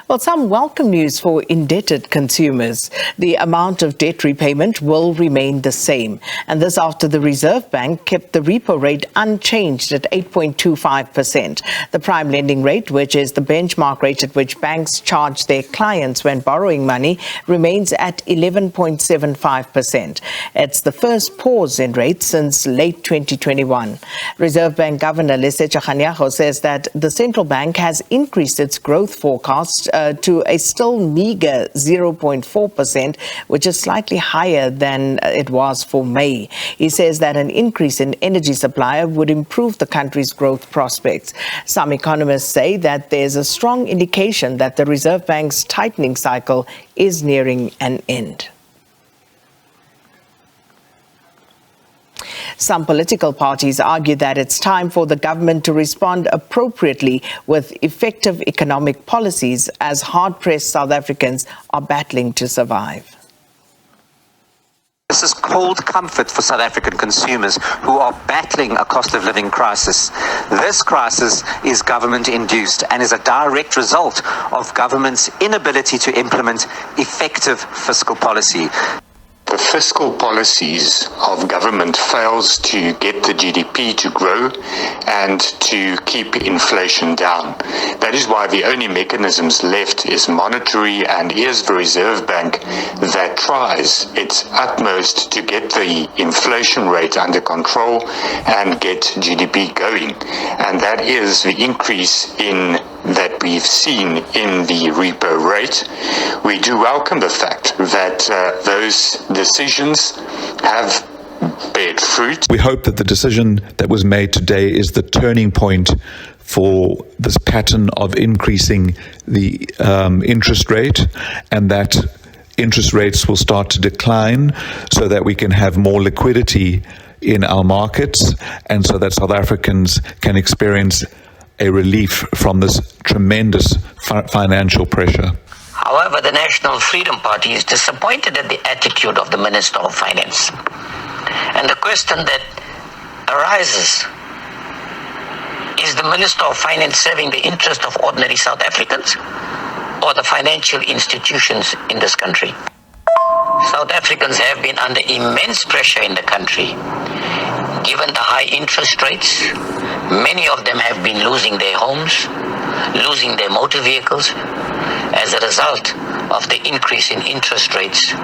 Well, some welcome news for indebted consumers. The amount of debt repayment will remain the same. And this after the Reserve Bank kept the repo rate unchanged at 8.25%. The prime lending rate, which is the benchmark rate at which banks charge their clients when borrowing money, remains at 11.75%. It's the first pause in rates since late 2021. Reserve Bank Governor Lesetja Kganyago says that the central bank has increased its growth forecast to a still meager 0.4%, which is slightly higher than it was for May. He says that an increase in energy supply would improve the country's growth prospects. Some economists say that there's a strong indication that the Reserve Bank's tightening cycle is nearing an end. Some political parties argue that it's time for the government to respond appropriately with effective economic policies as hard-pressed South Africans are battling to survive. This is cold comfort for South African consumers who are battling a cost of living crisis. This crisis is government-induced and is a direct result of government's inability to implement effective fiscal policy. The fiscal policies of government fails to get the GDP to grow and to keep inflation down. That is why the only mechanisms left is monetary, and is the Reserve Bank that tries its utmost to get the inflation rate under control and get GDP going. And that is the increase that we've seen in the repo rate. We do welcome the fact that those decisions have bared fruit. We hope that the decision that was made today is the turning point for this pattern of increasing the interest rate, and that interest rates will start to decline so that we can have more liquidity in our markets, and so that South Africans can experience a relief from this tremendous financial pressure. However, the National Freedom Party is disappointed at the attitude of the Minister of Finance. And the question that arises, is the Minister of Finance serving the interest of ordinary South Africans or the financial institutions in this country? South Africans have been under immense pressure in the country. Given the high interest rates, many of them have been losing their homes, losing their motor vehicles as a result of the increase in interest rates.